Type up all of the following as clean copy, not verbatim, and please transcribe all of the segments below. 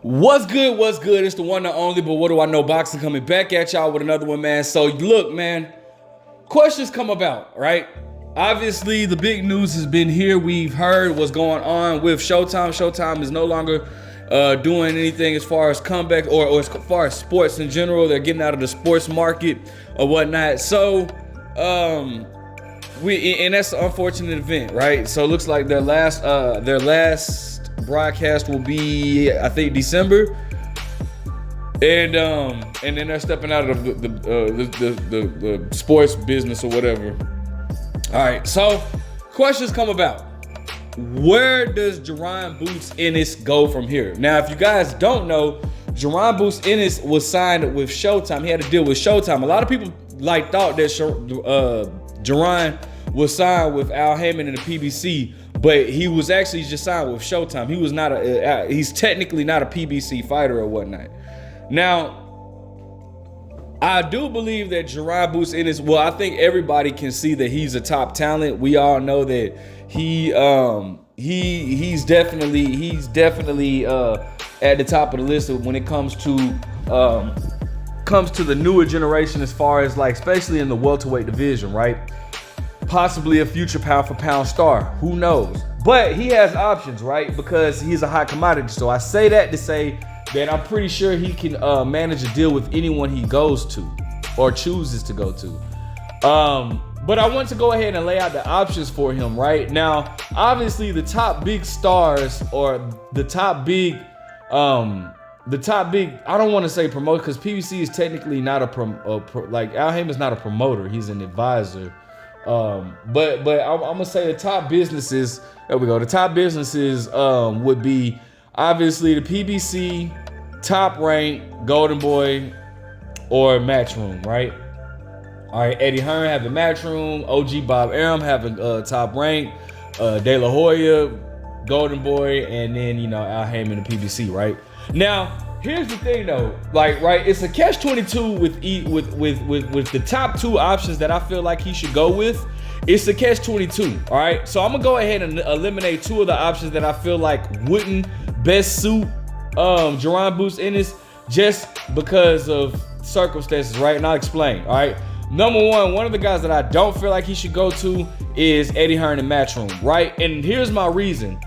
What's good? What's good? It's the one and only, but what do I know? Boxing coming back at y'all with another one, man. So look, man, questions come about, right? Obviously, the big news has been here. We've heard what's going on with Showtime. Showtime is no longer doing anything as far as comeback or as far as sports in general. They're getting out of the sports market or whatnot. So, and that's an unfortunate event, right? So it looks like their last broadcast will be, I think, December, and then they're stepping out of the sports business or whatever. All right, so questions come about. Where does Jaron Boots Ennis go from here? Now, if you guys don't know, Jaron Boots Ennis was signed with Showtime. He had a deal with Showtime. A lot of people thought that Jaron was signed with Al Heyman and the PBC, but he was actually just signed with Showtime. He was not he's technically not a PBC fighter or whatnot. Now, I do believe that Jaron Boots Ennis, well, I think everybody can see that he's a top talent. We all know that he's definitely at the top of the list when it comes to the newer generation, as far as, like, especially in the welterweight division, right? Possibly a future pound for pound star. Who knows? But he has options, right? Because he's a hot commodity. So I say that to say that I'm pretty sure he can manage a deal with anyone he goes to or chooses to go to. But I want to go ahead and lay out the options for him right now. Obviously, the top big stars, or the top big, I don't want to say promoter, because PBC is technically not like Al Heyman's not a promoter. He's an advisor. But I'm gonna say the top businesses. There we go. The top businesses would be obviously the PBC, Top Rank, Golden Boy, or Matchroom, right? All right, Eddie Hearn having Matchroom, OG Bob Arum having Top Rank, De La Hoya, Golden Boy, and then Al Heyman and PBC, right? Now, here's the thing though, right, it's a catch-22 with the top two options that I feel like he should go with. It's a catch-22, all right? So I'm gonna go ahead and eliminate two of the options that I feel like wouldn't best suit Jaron Boots Ennis, just because of circumstances, right? And I'll explain, all right? Number one of the guys that I don't feel like he should go to is Eddie Hearn and Matchroom, right? And here's my reason.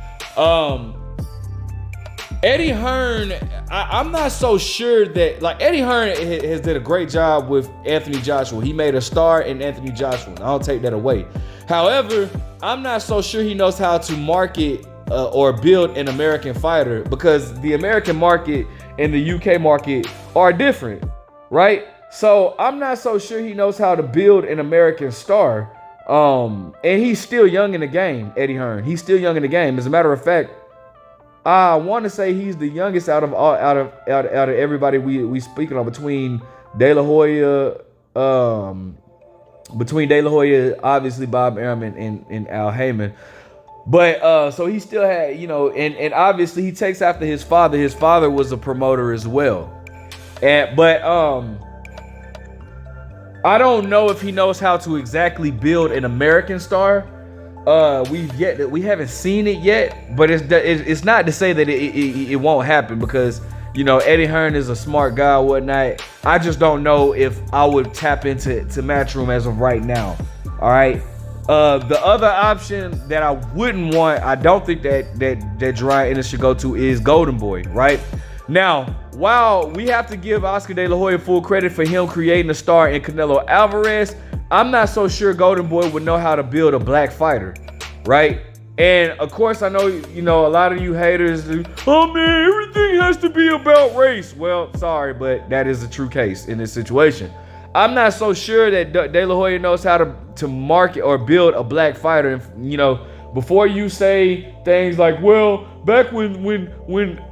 Eddie Hearn, I'm not so sure that, like, Eddie Hearn has did a great job with Anthony Joshua. He made a star in Anthony Joshua. I'll take that away. However, I'm not so sure he knows how to market or build an American fighter, because the American market and the UK market are different, right? So I'm not so sure he knows how to build an American star. And he's still young in the game, Eddie Hearn. He's still young in the game. As a matter of fact, I want to say he's the youngest out of everybody we speaking on, between De La Hoya, obviously Bob Arum and Al Heyman. But so he still had, and obviously he takes after his father. His father was a promoter as well. But I don't know if he knows how to exactly build an American star. We haven't seen it yet, but it's not to say that it won't happen, because Eddie Hearn is a smart guy or whatnot. I just don't know if I would tap into Matchroom as of right now. All right. The other option that I wouldn't want, I don't think that Jaron Ennis should go to, is Golden Boy, right? Now, while we have to give Oscar De La Hoya full credit for him creating a star in Canelo Alvarez, I'm not so sure Golden Boy would know how to build a black fighter, right? And of course, I know, a lot of you haters, oh man, everything has to be about race. Well, sorry, but that is the true case in this situation. I'm not so sure that De La Hoya knows how to market or build a black fighter. And, before you say things like, well, back when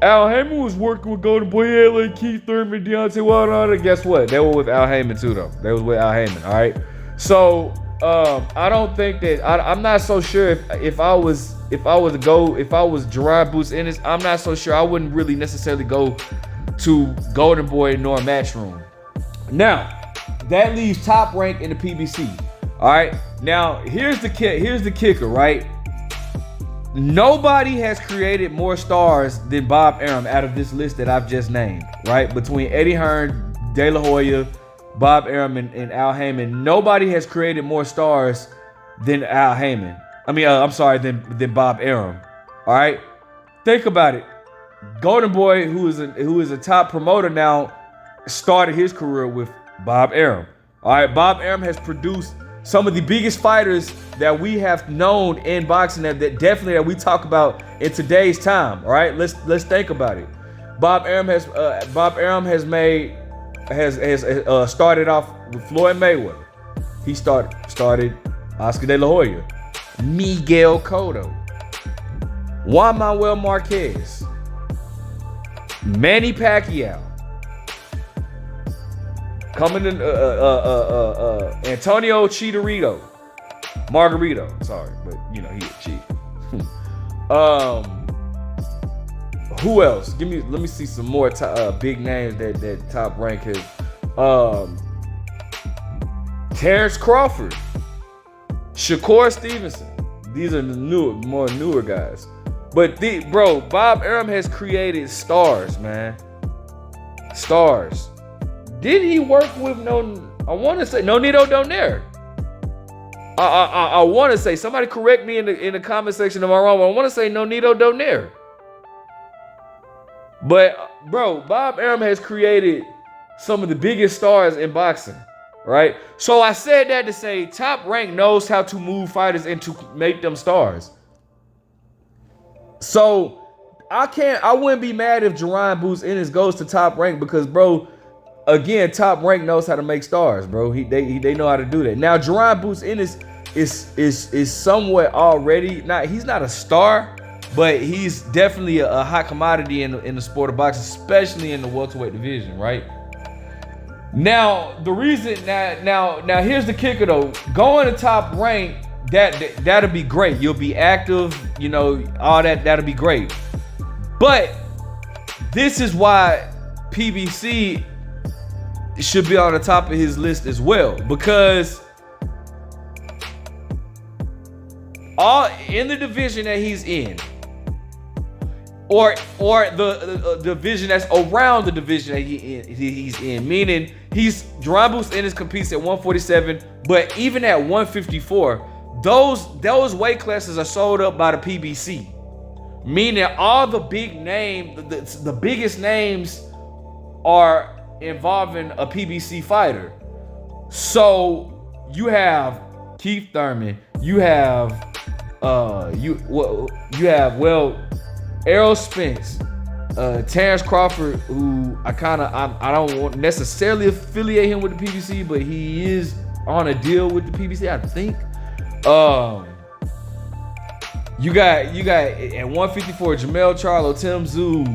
Al Heyman was working with Golden Boy, he had like Keith Thurman, Deontay Wilder, guess what? They were with Al Heyman too, though. They was with Al Heyman, all right? So I don't think that I'm not so sure if I was Jaron Boots Ennis, I'm not so sure. I wouldn't really necessarily go to Golden Boy nor Matchroom. Now, that leaves Top Rank in the PBC. All right. Now, here's the kicker, right? Nobody has created more stars than Bob Arum out of this list that I've just named, right? Between Eddie Hearn, De La Hoya, Bob Arum, and Al Heyman, nobody has created more stars than Al Heyman. Than Bob Arum. All right, think about it. Golden Boy, who is a top promoter now, started his career with Bob Arum. All right, Bob Arum has produced some of the biggest fighters that we have known in boxing that definitely that we talk about in today's time. All right, let's think about it. Bob Arum has started off with Floyd Mayweather. He started Oscar De La Hoya, Miguel Cotto, Juan Manuel Marquez, Manny Pacquiao, coming in Antonio Margarito. Sorry, but you know he a cheat. Who else? Let me see some more big names that Top Rank has. Terrence Crawford, Shakur Stevenson. These are the newer guys. But Bob Arum has created stars, man. Stars. Did he work with Nonito Donaire? I want to say, somebody correct me in the comment section if I'm wrong, but I want to say Nonito Donaire. But Bob Arum has created some of the biggest stars in boxing, right? So I said that to say Top Rank knows how to move fighters and to make them stars. So I wouldn't be mad if Jaron Boots Ennis goes to Top Rank because, again, Top Rank knows how to make stars, bro. They know how to do that. Now, Jaron Boots Ennis is somewhat already he's not a star, but he's definitely a hot commodity in the sport of boxing, especially in the welterweight division, right? Now, the reason now here's the kicker though. Going to Top Rank, that'll be great. You'll be active, all that'll be great. But this is why PBC should be on the top of his list as well, because all in the division that he's in, or the division that's around the division that he's in, meaning Jaron Boots Ennis competes at 147, but even at 154, those weight classes are sold up by the PBC, meaning all the big name, the biggest names are involving a PBC fighter. So you have Keith Thurman, you have Errol Spence, Terrence Crawford, who I don't want necessarily affiliate him with the PBC, but he is on a deal with the PBC, I think. You got at 154 Jamel Charlo, Tim Tszyu,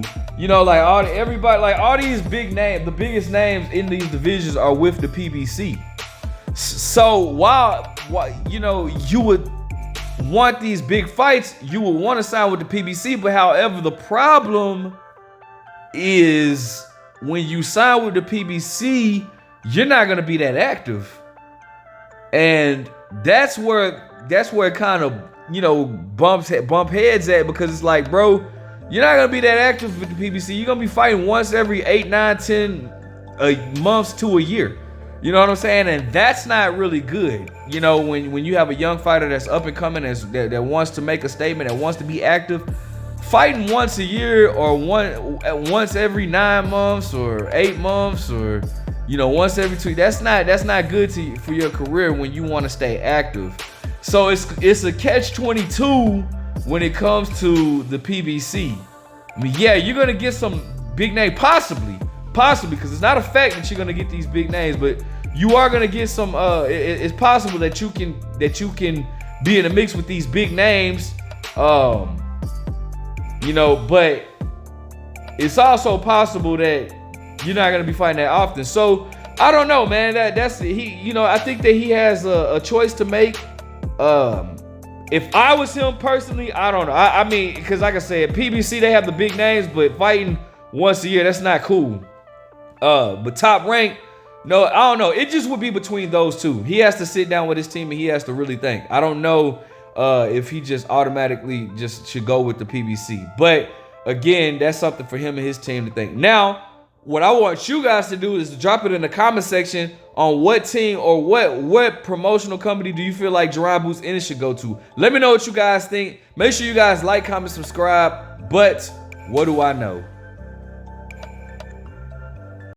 all these big names, the biggest names in these divisions are with the PBC. So while you would want these big fights, you would want to sign with the PBC, but however, the problem is when you sign with the PBC, you're not going to be that active. And that's where it kind of, bump heads at, because it's like, bro, you're not going to be that active with the PBC. You're going to be fighting once every 8, 9, 10 months to a year. You know what I'm saying? And that's not really good. When you have a young fighter that's up and coming, that wants to make a statement, that wants to be active, fighting once a year or once every 9 months or 8 months or once every 2, that's not good for your career when you want to stay active. So it's a catch-22 when it comes to the PBC. I mean, yeah, you're gonna get some big name, possibly, because it's not a fact that you're gonna get these big names, but you are gonna get some. It's possible that you can be in a mix with these big names, but it's also possible that you're not gonna be fighting that often. So I don't know, man. That's he. I think that he has a choice to make. If I was him personally, I don't know. I mean, because like I said, PBC, they have the big names, but fighting once a year, that's not cool. But Top Rank, no, I don't know. It just would be between those two. He has to sit down with his team and he has to really think. I don't know if he just automatically just should go with the PBC. But again, that's something for him and his team to think. Now, what I want you guys to do is drop it in the comment section on what team or what promotional company do you feel like Jaron Boots Ennis should go to. Let me know what you guys think. Make sure you guys like, comment, subscribe. But what do I know?